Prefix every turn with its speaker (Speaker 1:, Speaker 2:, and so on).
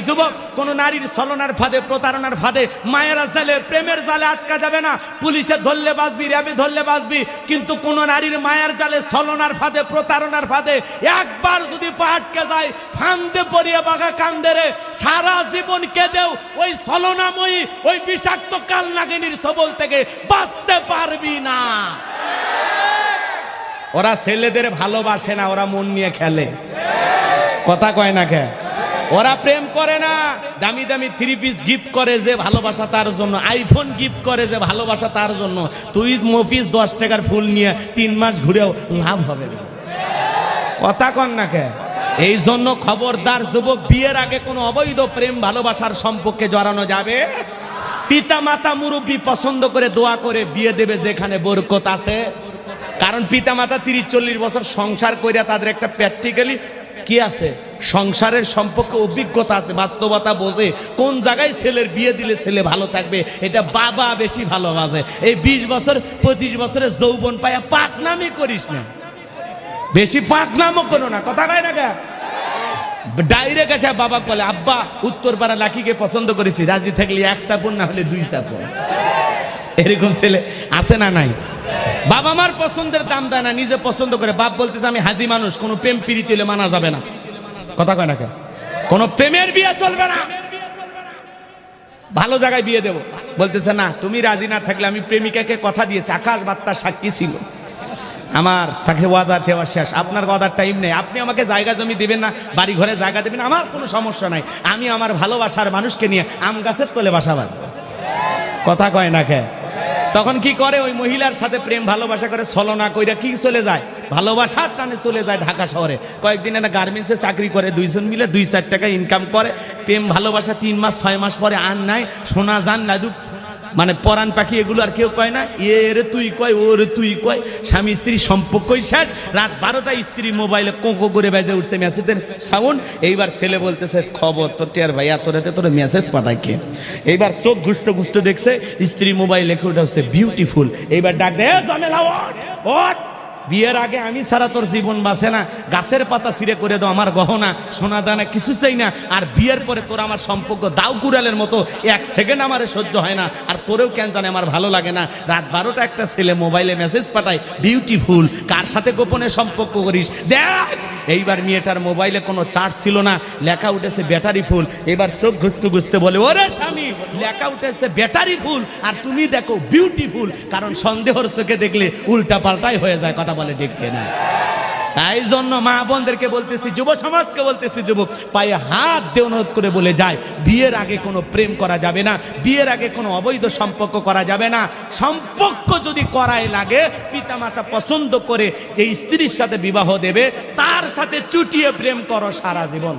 Speaker 1: যুবক, কোন নারীর ছলনার ফাঁদে, প্রতারণার ফাঁদে, মায়েরা জালে, প্রেমের জালে আটকা যাবে না। পুলিশে ধরলে বাঁচবি, র্যাবে ধরলে বাঁচবি, কিন্তু কোন নারীর মায়ের জালে, ছলনার ফাঁদে, প্রতারণার ফাঁদে একবার যদি পা আটকে যায়, ফান্দে পড়িয়ে বাঘা কান্দে রে, সারা জীবন কেঁদেও ওই ছলনাময়ী, ওই বিষাক্ত কালনাগিনীর সবল থেকে বাঁচতে পারবি না। ওরা ছেলেদের ভালোবাসে না, ওরা মন নিয়ে খেলে। কথা কয় না কে? ওরা প্রেম করে না, দামি দামি 3 পিস গিফট করে যে ভালোবাসা তার জন্য, আইফোন গিফট করে যে ভালোবাসা তার জন্য। তুই মফিস 10 টাকার ফুল নিয়ে 3 মাস ঘুরেও লাভ হবে না। কথা কন না কে? এই জন্য খবরদার যুবক, বিয়ের আগে কোনো অবৈধ প্রেম ভালোবাসার সম্পর্কে জড়ানো যাবে। পিতা মাতা মুরব্বী পছন্দ করে দোয়া করে বিয়ে দেবে যেখানে বরকত আছে। কারণ পিতা মাতা 30-40 বছর সংসার কইরা তাদের একটা প্র্যাকটিক্যালি কি আছে, সংসারের সম্পর্কে অভিজ্ঞতা আছে, বাস্তবতা বোঝে কোন জায়গায় ছেলের বিয়ে দিলে ছেলে ভালো থাকবে। এটা বাবা বেশি ভালোবাসে। এই 20 বছর 25 বছরের যৌবন পায়া পাকনামি করিস না, বেশি পাকনামও করো না। কথা কয় না কে? ডাইরেক্ট এসে বাবা বলে, আব্বা উত্তরপাড়া লাকিকে পছন্দ করেছি, রাজি থাকলে 1 চাপন, না হলে 2 চাপন। এরকম ছেলে আছে না নাই? বাবা মার পছন্দের দাম দেয় না, নিজে পছন্দ করে। বাপ বলতেছে আমি হাজি মানুষ, কোনো প্রেম প্রীতি হলে মানা যাবে না। কথা কয় না কে? কোনো প্রেমের বিয়ে চলবে না, ভালো জায়গায় বিয়ে দেবো। বলতেছে না, তুমি রাজি না থাকলে, আমি প্রেমিকাকে কথা দিয়েছি, আকাশ বার্তার সাক্ষী ছিল, আমার তাকে ওয়াদা দেওয়া শেষ। আপনার ওয়াদার টাইম নেই, আপনি আমাকে জায়গা জমি দিবেন না, বাড়ি ঘরে জায়গা দেবেন, আমার কোনো সমস্যা নাই। আমি আমার ভালোবাসার মানুষকে নিয়ে আম গাছের তলে বাসা বাঁধবো। কথা কয় না কে? তখন কি করে, ওই মহিলার সাথে প্রেম ভালোবাসা করে, ছলনা কইরা কি চলে যায়, ভালোবাসার টানে চলে যায় ঢাকা শহরে। কয়েকদিন একটা গার্মেন্টসে চাকরি করে, 2 জন মিলে 2-4 টাকা ইনকাম করে। প্রেম ভালোবাসা 3 মাস 6 মাস পরে আর নাই, সোনা জান লাদুক, মানে পরাণ পাখি, এগুলো আর কেউ কয় না। এরে তুই কয়, ওরে তুই কয়, স্বামী স্ত্রী সম্পর্কই শেষ। রাত 12টায় স্ত্রী মোবাইলে কোঁকো করে বেজে উঠছে মেসেজের সাউন্ড। এইবার ছেলে বলতেছে, খবর তোর টিয়ার ভাইয়া, তোর মেসেজ পাঠায় কে? এইবার চোখ ঘুষতে ঘুষতে দেখছে স্ত্রী মোবাইল লেখে ওঠা হচ্ছে বিউটিফুল। এইবার ডাক দে, ঝামেলা ওঠ, বিয়ের আগে আমি ছাড়া তোর জীবন বাঁচে না, গাছের পাতা ছিঁড়ে করে দাও আমার গহনা সোনা দানা কিছু চাই না। আর বিয়ের পরে তোর আমার সম্পর্ক দাও কুড়ালের মতো, 1 সেকেন্ড আমারে সহ্য হয় না, আর তোরেও কেন জানে আমার ভালো লাগে না। রাত 12টা একটা ছেলে মোবাইলে মেসেজ পাঠায় বিউটিফুল, কার সাথে গোপনে সম্পর্ক করিস দেখ। এইবার মেয়েটার মোবাইলে কোনো চার্জ ছিল না, লেখা উঠেছে ব্যাটারি ফুল। এবার চোখ ঘুষতে ঘুষতে বলে, ওরে স্বামী, লেখা উঠেছে ব্যাটারি ফুল আর তুমি দেখো বিউটিফুল। কারণ সন্দেহর চোখে দেখলে উল্টা পাল্টাই হয়ে যায়। কথা বলে ঠিক না? তাই জন্য মা বোনদেরকে বলতেছি, যুব সমাজকে বলতেছি, যুবক পায়ে হাত দিয়ে অনুরোধ করে বলে যায়, বিয়ের আগে কোনো প্রেম করা যাবে না, বিয়ের আগে কোনো অবৈধ সম্পর্ক করা যাবে না। সম্পর্ক যদি করাই লাগে, পিতামাতা পছন্দ করে যে স্ত্রীর সাথে বিবাহ দেবে, তার সাথে চুটিয়ে প্রেম করো সারা জীবন।